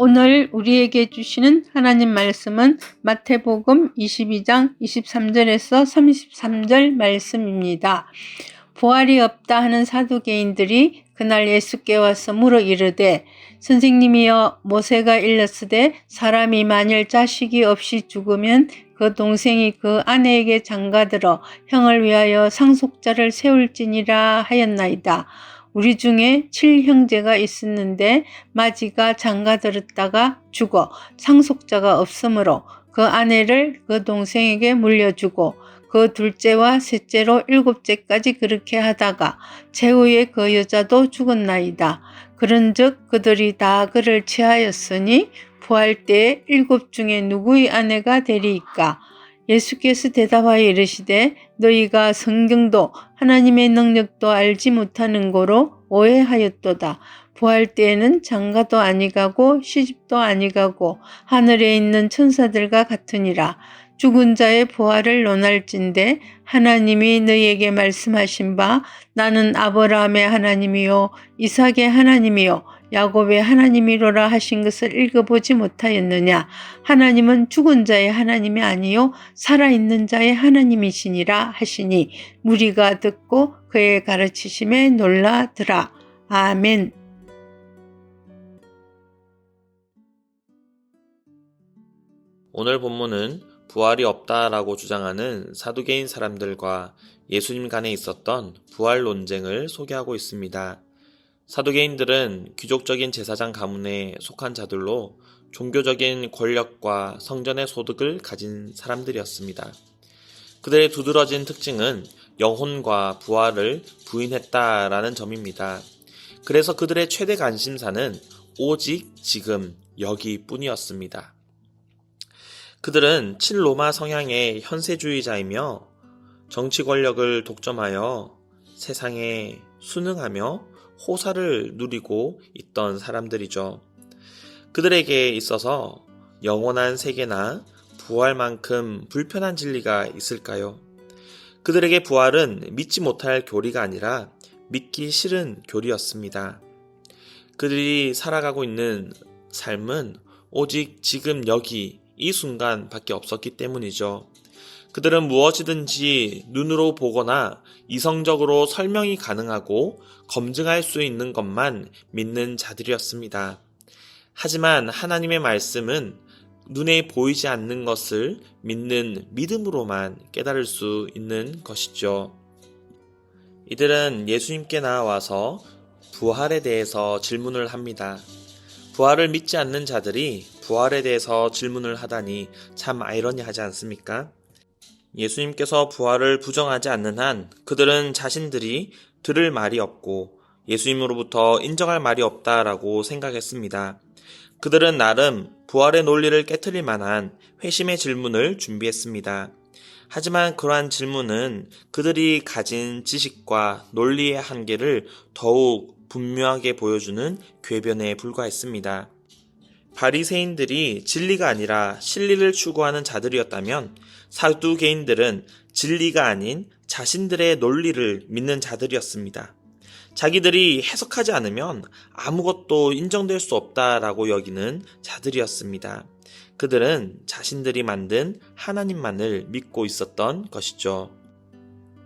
오늘 우리에게 주시는 하나님 말씀은 마태복음 22장 23절에서 33절 말씀입니다. 부활이 없다 하는 사두개인들이 그날 예수께 와서 물어 이르되 선생님이여 모세가 일렀으되 사람이 만일 자식이 없이 죽으면 그 동생이 그 아내에게 장가들어 형을 위하여 상속자를 세울지니라 하였나이다. 우리 중에 7형제가 있었는데 마지가 장가들었다가 죽어 상속자가 없으므로 그 아내를 그 동생에게 물려주고 그 둘째와 셋째로 7째까지 그렇게 하다가 최후에 그 여자도 죽었나이다. 그런즉 그들이 다 그를 취하였으니 부활 때에 7 중에 누구의 아내가 되리이까? 예수께서 대답하여 이르시되 너희가 성경도 하나님의 능력도 알지 못하는 거로 오해하였도다. 부활 때에는 장가도 아니가고 시집도 아니가고 하늘에 있는 천사들과 같으니라. 죽은 자의 부활을 논할진대 하나님이 너희에게 말씀하신 바 나는 아브라함의 하나님이요 이삭의 하나님이요 야곱의 하나님이로라 하신 것을 읽어보지 못하였느냐. 하나님은 죽은 자의 하나님이 아니요 살아있는 자의 하나님이시니라 하시니 무리가 듣고 그의 가르치심에 놀라더라. 아멘. 오늘 본문은 부활이 없다라고 주장하는 사두개인 사람들과 예수님 간에 있었던 부활 논쟁을 소개하고 있습니다. 사두개인들은 귀족적인 제사장 가문에 속한 자들로 종교적인 권력과 성전의 소득을 가진 사람들이었습니다. 그들의 두드러진 특징은 영혼과 부활을 부인했다라는 점입니다. 그래서 그들의 최대 관심사는 오직 지금 여기뿐이었습니다. 그들은 친로마 성향의 현세주의자이며 정치 권력을 독점하여 세상에 순응하며 호사를 누리고 있던 사람들이죠. 그들에게 있어서 영원한 세계나 부활만큼 불편한 진리가 있을까요? 그들에게 부활은 믿지 못할 교리가 아니라 믿기 싫은 교리였습니다. 그들이 살아가고 있는 삶은 오직 지금 여기 이 순간밖에 없었기 때문이죠. 그들은 무엇이든지 눈으로 보거나 이성적으로 설명이 가능하고 검증할 수 있는 것만 믿는 자들이었습니다. 하지만 하나님의 말씀은 눈에 보이지 않는 것을 믿는 믿음으로만 깨달을 수 있는 것이죠. 이들은 예수님께 나와서 부활에 대해서 질문을 합니다. 부활을 믿지 않는 자들이 부활에 대해서 질문을 하다니 참 아이러니하지 않습니까? 예수님께서 부활을 부정하지 않는 한 그들은 자신들이 들을 말이 없고 예수님으로부터 인정할 말이 없다라고 생각했습니다. 그들은 나름 부활의 논리를 깨트릴 만한 회심의 질문을 준비했습니다. 하지만 그러한 질문은 그들이 가진 지식과 논리의 한계를 더욱 분명하게 보여주는 궤변에 불과했습니다. 바리새인들이 진리가 아니라 실리를 추구하는 자들이었다면 사두개인들은 진리가 아닌 자신들의 논리를 믿는 자들이었습니다. 자기들이 해석하지 않으면 아무것도 인정될 수 없다라고 여기는 자들이었습니다. 그들은 자신들이 만든 하나님만을 믿고 있었던 것이죠.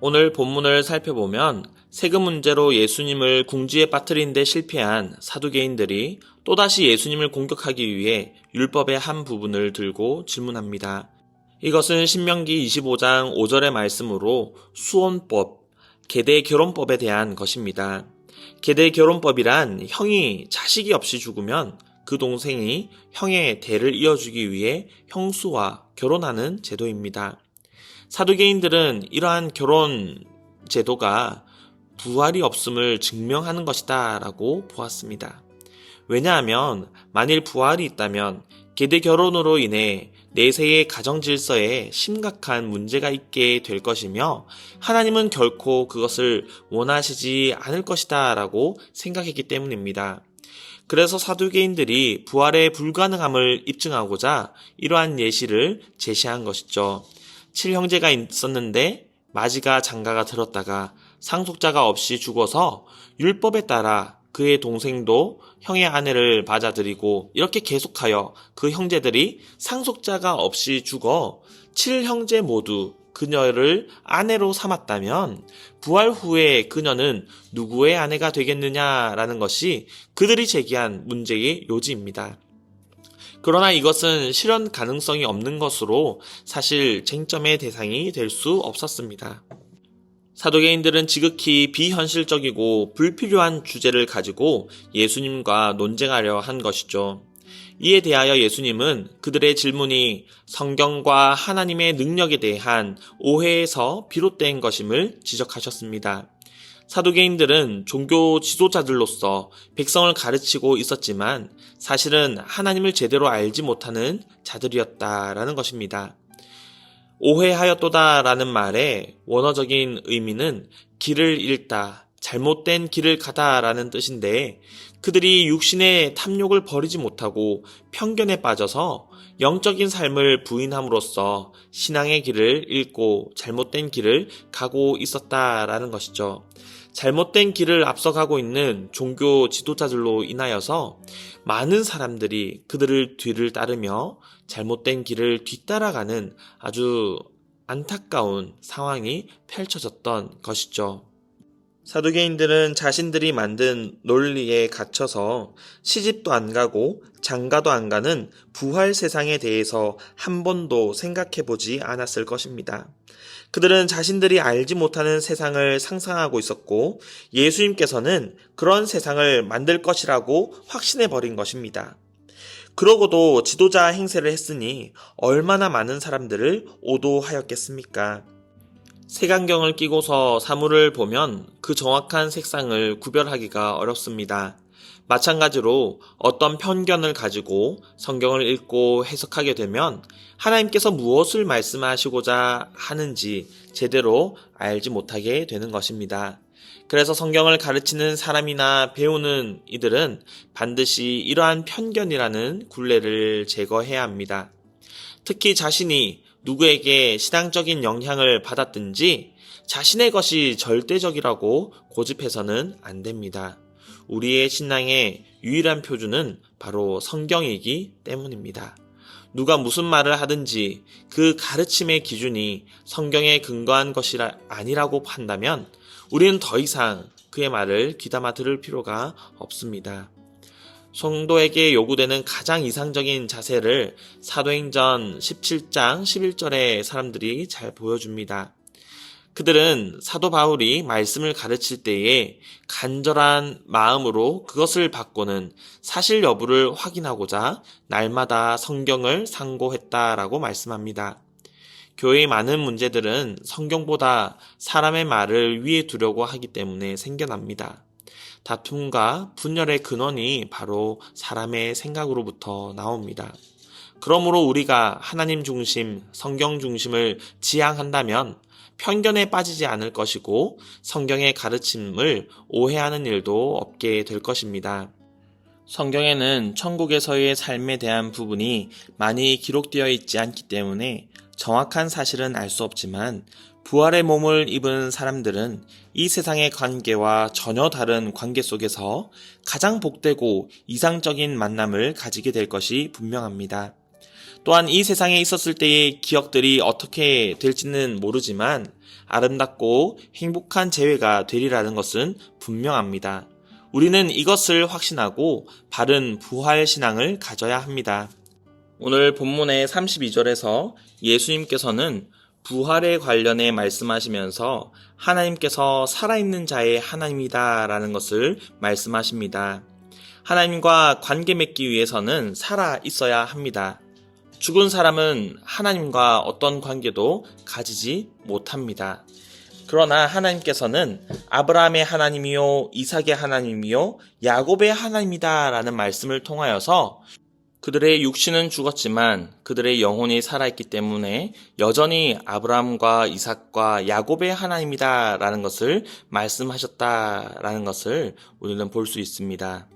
오늘 본문을 살펴보면 세금 문제로 예수님을 궁지에 빠뜨린 데 실패한 사두개인들이 또다시 예수님을 공격하기 위해 율법의 한 부분을 들고 질문합니다. 이것은 신명기 25장 5절의 말씀으로 수혼법, 계대 결혼법에 대한 것입니다. 계대 결혼법이란 형이 자식이 없이 죽으면 그 동생이 형의 대를 이어주기 위해 형수와 결혼하는 제도입니다. 사두개인들은 이러한 결혼 제도가 부활이 없음을 증명하는 것이다 라고 보았습니다. 왜냐하면 만일 부활이 있다면 계대 결혼으로 인해 내세의 가정 질서에 심각한 문제가 있게 될 것이며 하나님은 결코 그것을 원하시지 않을 것이다 라고 생각했기 때문입니다. 그래서 사두개인들이 부활의 불가능함을 입증하고자 이러한 예시를 제시한 것이죠. 7형제가 있었는데 마지가 장가가 들었다가 상속자가 없이 죽어서 율법에 따라 그의 동생도 형의 아내를 받아들이고 이렇게 계속하여 그 형제들이 상속자가 없이 죽어 7형제 모두 그녀를 아내로 삼았다면 부활 후에 그녀는 누구의 아내가 되겠느냐라는 것이 그들이 제기한 문제의 요지입니다. 그러나 이것은 실현 가능성이 없는 것으로 사실 쟁점의 대상이 될 수 없었습니다. 사도계인들은 지극히 비현실적이고 불필요한 주제를 가지고 예수님과 논쟁하려 한 것이죠. 이에 대하여 예수님은 그들의 질문이 성경과 하나님의 능력에 대한 오해에서 비롯된 것임을 지적하셨습니다. 사두개인들은 종교 지도자들로서 백성을 가르치고 있었지만 사실은 하나님을 제대로 알지 못하는 자들이었다라는 것입니다. 오해하였도다라는 말의 원어적인 의미는 길을 잃다, 잘못된 길을 가다라는 뜻인데 그들이 육신의 탐욕을 버리지 못하고 편견에 빠져서 영적인 삶을 부인함으로써 신앙의 길을 잃고 잘못된 길을 가고 있었다라는 것이죠. 잘못된 길을 앞서가고 있는 종교 지도자들로 인하여서 많은 사람들이 그들을 뒤를 따르며 잘못된 길을 뒤따라가는 아주 안타까운 상황이 펼쳐졌던 것이죠. 사두개인들은 자신들이 만든 논리에 갇혀서 시집도 안 가고 장가도 안 가는 부활 세상에 대해서 한 번도 생각해 보지 않았을 것입니다. 그들은 자신들이 알지 못하는 세상을 상상하고 있었고 예수님께서는 그런 세상을 만들 것이라고 확신해 버린 것입니다. 그러고도 지도자 행세를 했으니 얼마나 많은 사람들을 오도하였겠습니까? 색안경을 끼고서 사물을 보면 그 정확한 색상을 구별하기가 어렵습니다. 마찬가지로 어떤 편견을 가지고 성경을 읽고 해석하게 되면 하나님께서 무엇을 말씀하시고자 하는지 제대로 알지 못하게 되는 것입니다. 그래서 성경을 가르치는 사람이나 배우는 이들은 반드시 이러한 편견이라는 굴레를 제거해야 합니다. 특히 자신이 누구에게 신앙적인 영향을 받았든지 자신의 것이 절대적이라고 고집해서는 안 됩니다. 우리의 신앙의 유일한 표준은 바로 성경이기 때문입니다. 누가 무슨 말을 하든지 그 가르침의 기준이 성경에 근거한 것이 아니라고 한다면 우리는 더 이상 그의 말을 귀담아 들을 필요가 없습니다. 성도에게 요구되는 가장 이상적인 자세를 사도행전 17장 11절의 사람들이 잘 보여줍니다. 그들은 사도 바울이 말씀을 가르칠 때에 간절한 마음으로 그것을 받고는 사실 여부를 확인하고자 날마다 성경을 상고했다라고 말씀합니다. 교회의 많은 문제들은 성경보다 사람의 말을 위에 두려고 하기 때문에 생겨납니다. 다툼과 분열의 근원이 바로 사람의 생각으로부터 나옵니다. 그러므로 우리가 하나님 중심, 성경 중심을 지향한다면 편견에 빠지지 않을 것이고 성경의 가르침을 오해하는 일도 없게 될 것입니다. 성경에는 천국에서의 삶에 대한 부분이 많이 기록되어 있지 않기 때문에 정확한 사실은 알 수 없지만 부활의 몸을 입은 사람들은 이 세상의 관계와 전혀 다른 관계 속에서 가장 복되고 이상적인 만남을 가지게 될 것이 분명합니다. 또한 이 세상에 있었을 때의 기억들이 어떻게 될지는 모르지만 아름답고 행복한 재회가 되리라는 것은 분명합니다. 우리는 이것을 확신하고 바른 부활 신앙을 가져야 합니다. 오늘 본문의 32절에서 예수님께서는 부활에 관련해 말씀하시면서 하나님께서 살아있는 자의 하나님이다 라는 것을 말씀하십니다. 하나님과 관계 맺기 위해서는 살아 있어야 합니다. 죽은 사람은 하나님과 어떤 관계도 가지지 못합니다. 그러나 하나님께서는 아브라함의 하나님이요 이삭의 하나님이요 야곱의 하나님이다 라는 말씀을 통하여서 그들의 육신은 죽었지만 그들의 영혼이 살아있기 때문에 여전히 아브라함과 이삭과 야곱의 하나님이다 라는 것을 말씀하셨다라는 것을 우리는 볼 수 있습니다.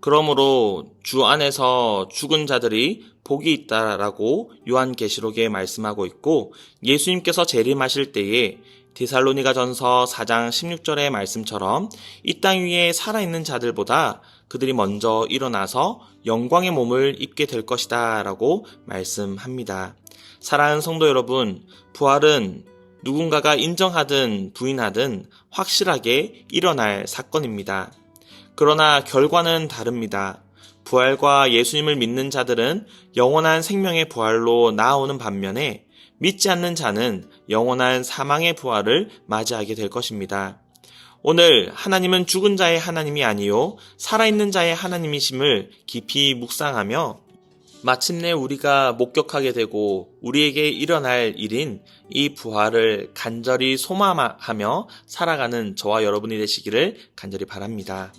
그러므로 주 안에서 죽은 자들이 복이 있다라고 요한계시록에 말씀하고 있고 예수님께서 재림하실 때에 데살로니가전서 4장 16절의 말씀처럼 이 땅 위에 살아있는 자들보다 그들이 먼저 일어나서 영광의 몸을 입게 될 것이다 라고 말씀합니다. 사랑하는 성도 여러분, 부활은 누군가가 인정하든 부인하든 확실하게 일어날 사건입니다. 그러나 결과는 다릅니다. 부활과 예수님을 믿는 자들은 영원한 생명의 부활로 나아오는 반면에 믿지 않는 자는 영원한 사망의 부활을 맞이하게 될 것입니다. 오늘 하나님은 죽은 자의 하나님이 아니요 살아있는 자의 하나님이심을 깊이 묵상하며 마침내 우리가 목격하게 되고 우리에게 일어날 일인 이 부활을 간절히 소망하며 살아가는 저와 여러분이 되시기를 간절히 바랍니다.